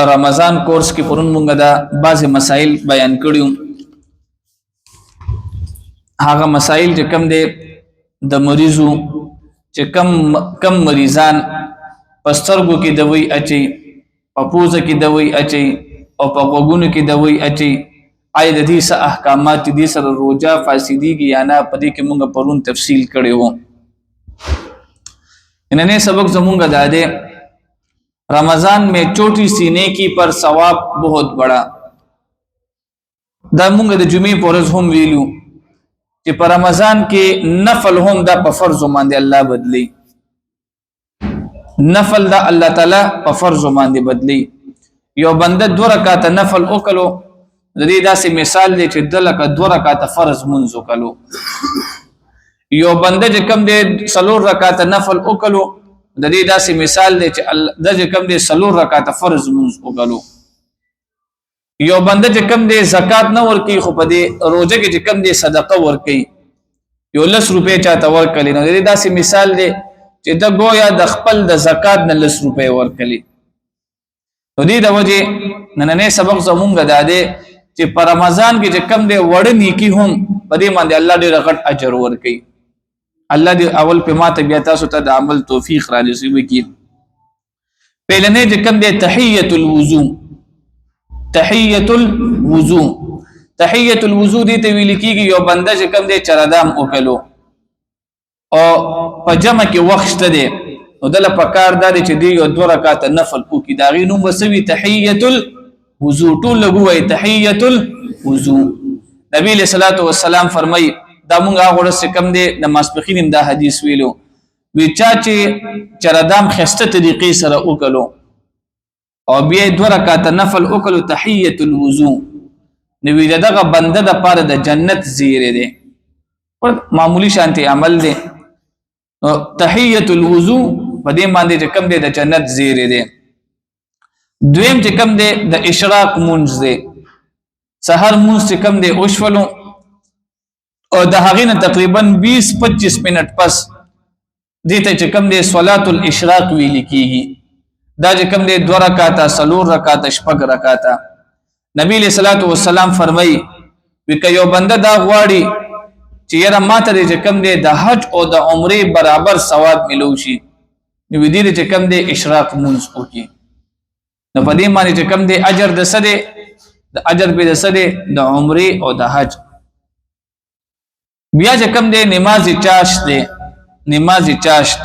رمضان کورس کې پرون مونږ دا بعض مسائل بیان کړیو. هغه مسائل چې کم دي د مریضو چې کم مریضان پسترګو کې دوی اچي، په پوزه کې دوی اچي او په غوګونو کې دوی اچي، آی د دې څه احکامات دي سره روزه فاسديږي یا نه، په دې کې مونږ پرون تفصیل کړیو. نن سبق زمونږ دا دی रमजान में चोटी सीने की पर सवाब बहुत बड़ा. دا مونږ د جمعې پرز هم ویلو چې په رمضان کې نفل هم دا په فرض باندې الله بدلی، نفل دا الله تعالی په فرض باندې بدلی. یو بنده 2 رکعات نفل وکړو، د دې داسې مثال دی چې 2 رکعات فرض منځ وکړو. یو بنده چې کم دی 4 رکعات نفل وکړو، د دې داسې مثال دی چې د کم دی 4 رکعات فرض منځ وکړو. یو بنده چې کم دی زکات نه ورکي، خو په دې روزه کې چې کم دی صدقه ورکي، یو 10 روپے چاته ورکړي، نو د دې داسې مثال دی چې د گویا د خپل د زکات نه 10 روپے ورکړي. نو دې د وجه نننې سبق زمونږ دا دی چې په رمضان کې چې کم دی وړ نیکی هم په دې باندې الله ډېر غټ اجر ورکړي. الله دې اول په ماته بیا تاسو ته د عمل توفیق را نصیب کړي. پهلنې چې کوم دې تحیۃ الوضو، تحیۃ الوضو، تحیۃ الوضو دې ته ویل کېږي یو بنده چې کوم دې چردام وکړو او په جمع کې وخت دی، نو دله پکار دا چې دې یو 2 رکعات نفل وکړي، دا غي نوم وسوي تحیۃ الوضو. ټول لګوي تحیۃ الوضو. نبی صلی الله علیه وسلم فرمایي دا مونږه غوړه سکم دی د ماسپخین دا حدیث ویلو، وی چا چې چردام خسته طریقې سره وکړو او بیا 2 رکعات نفل وکړو تحیۃ الوضو، نو وی دغه بنده د پاره د جنت زیره دی، معمولی شانتي عمل دی. تحیۃ الوضو په دې باندې چې کم دی د جنت زیره دی. دویم چې کم دی د اشراق مونږ دی، سحر مونږ چې کم دی اوشولو او د هغې نه تقریبا 20-25 منټ پس دې ته چې کوم دی صلات الاشراق ویل کېږي. دا چې کوم دی 2 رکعات 4 رکعات 6 رکعات. نبی صلی الله علیه وسلم فرمایي وی که یو بنده دا غواړي چې یاره ماته چې کوم دی د حج او د عمرې برابر ثواب ملو شي، نو دې چې کوم دی اشراق مونږ وکړي، نو په دې باندې چې کوم دی اجر د سده د اجر په د سده د عمرې او د حج. بیا چې کم دی نماز چاشت دی، نماز چاشت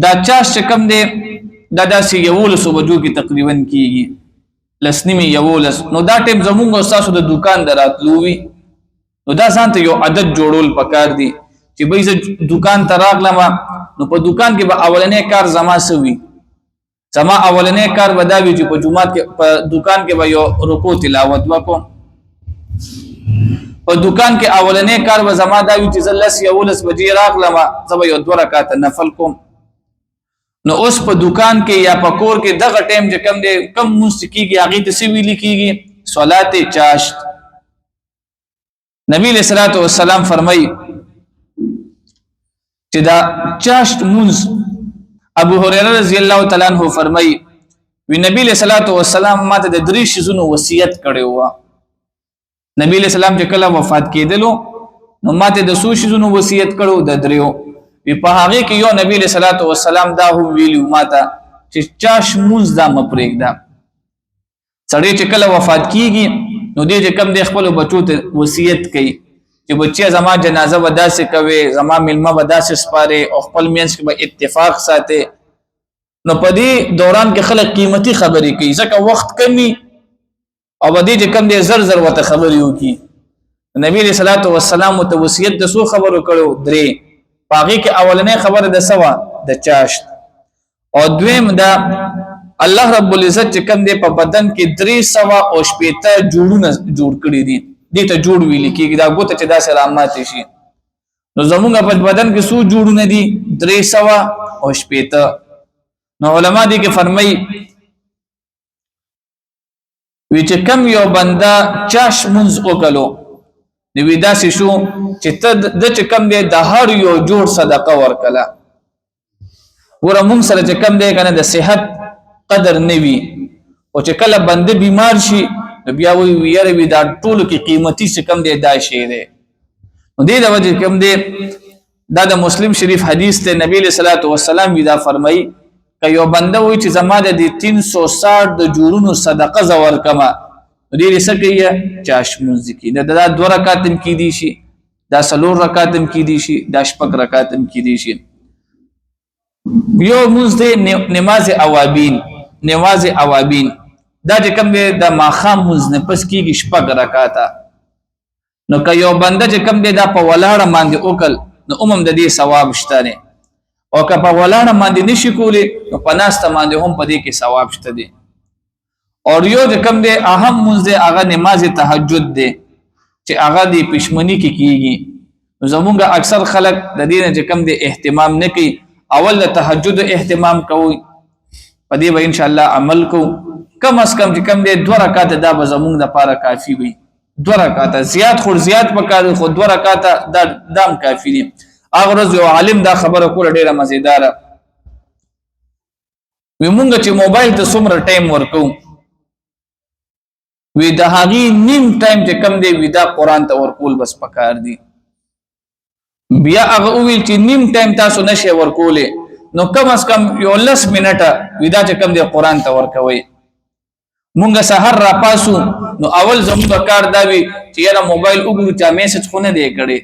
دا چاشت چې کم دی دا داسې 11 بجو کې تقریبا کېږي، 11:30. نو دا ټیم زمونږ او تاسو د دکان دراتلو وي، نو دا ځان ته یو عادت جوړول پکار دی چې به زه دکان ته راغلم نو په دکان کې به اولنې کار زما سوي، زما اولنې کار به دا وي چې په جمعات کې په دکان کې به یو رکوع تلاوت وکړم، په دکان کې اولنې کار به زما دا وي چې زه 11 بجې راغلم زه به یو 2 رکعات نفل کوم. نو اوس په دکان کې یا په کور کې دغه ټیم چې کم دی کم موسیقيږي هغه ته سی ویل کېږي صلات چاشت. نبی صلی الله علیه وسلم فرمایي چې دا چاشت منز ابو هريره رضی الله تعالی عنہ فرمایي وی نبی صلی الله علیه وسلم ماته د 3 شیزونو وصیت کړی و. نبی علیہ السلام چې کله وفات کېدلو نو ماته د 2 شیزونو وصیت کړو د 3. وی په هغه کې یو نبی علیہ الصلوۃ والسلام دا هم ویلو ماته چې چاش مونږ دا مپرېږدا. سړی چې کله وفات کیږي نو دې چې کم د خپل بچو ته وصیت کوي چې بچي زما جنازه وداسه کوي، زما ملما وداسه سپاره او خپل مینس کې به اتفاق ساتي. نو په دې دوران کې خلک قیمتي خبرې کوي ځکه وخت کمی او بدی چې کم دی زر وته خبر یو کی. نبی صلی الله علیه وسلم ته وصیت د سو خبرو کړو 3. پاغي کې اولنې خبره د سوا د چاشت او دویم دا الله رب العزت چې کم دی په بدن کې 380 جوړونه جوړ کړی دي، دې ته جوړ ویل کېږي. دا ګوته چې دا سره امات شي، نو زمونږ په بدن کې سو جوړونه دي 380. نو علما دي کې فرمایي وی چې کم یو بنده چاش منز وکړو نو وی داسې شو چې ته د چې کم دی د هر یو جوړ صدقه ورکړه. ګوره مونږ سره چې کم دی کنه د صحت قدر نوي او چې کله بنده بیمار شي بیا وی یاره وی دا ټول کې قیمتي څه کم دی دا شی دی نو دې د وجه کوم دی دا د مسلم شریف حدیث ته نبی صلی الله علیه وسلم وی دا فرمایي ک یو بنده وی چې زما د 360 د جوړونو صدقه زور کما دې سکه چاش منځ کې دا 2 رکعات کې دي شي دا 3 رکعات کې دي شي دا 6 رکعات کې دي شي یو منځ دی نماز اوابین دا چې کوم دی د ماخام منځ نه پس کېږي 6 رکعات نو که یو بنده چې کوم دی دا په ولاړه باندې وکړ نو د دې ثواب شته نه او که په ولاړه باندې نشي کولی نو په ناسته باندې هم په دې کې ثواب شته دی او یو چې کوم دی اهم منځ دی هغه نماز تهجد دی چې هغه دی پښمنی کې کیږي نو زمونږ اکثر خلک د دې نه چې کوم دی اهتمام نه کوي اول د تهجد اهتمام کوي په دې به ان شاء الله عمل کو کم از کم چې کوم دی 2 رکعات دا به زمونږ لپاره کافی وي 2 رکعات زیات پکاره خو 2 رکعات دا دام کافی دي هغه ورځ یو عالم دا خبره کوله ډیره مزیدار وی مونږ چې موبایل ته څومره ټایم ورکو وی د هغه نیم ټایم چې کم دی وی دا قران ته ورکول بس پکار دي بیا هغه ویل چې نیم ټایم تاسو نشئ ورکولې نو کم از کم یو 10 منټه وی دا چې کم دی قران ته ورکوي مونږه سحر را پاسو نو اول زموږ کار دا وی چې یاره موبایل وګورو چې میسج خو نه دی کړي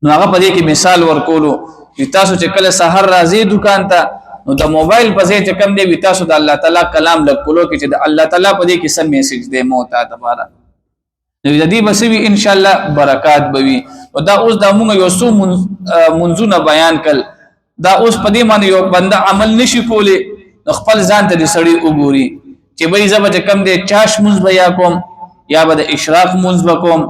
نو هغه په دې کې مثال ورکولو چې تاسو چې کله سحر راځي دکان ته نو د موبایل په ځای چې کم دی وی تاسو د الله تعالی کلام لکولو کې چې د الله تعالی په دې کې سم میسج دی مو ته دوباره نو د دې بسوي ان شاء الله برکات بوي او دا اوس د موږ یو څو منځونه بیان کړ دا اوس په دې باندې یو بنده عمل نشي کولی نو خپل ځان ته سړی وګوري چې به زبر کم دی چاش منځ بیا کوم یا به د اشراق منځ بکوم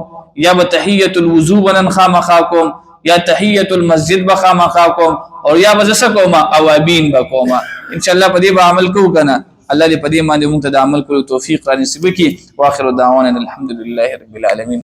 یا به تحیت الوضو بنن خامخا کوم یا تحیت المسجد بخامخا کوم او یا به زسه کوم اوابین بکوم ان شاء الله په دې به عمل کوو کنه الله دې په دې باندې موږ ته د عمل کولو توفیق را نصیب کړي واخر دعوانا الحمدلله رب العالمین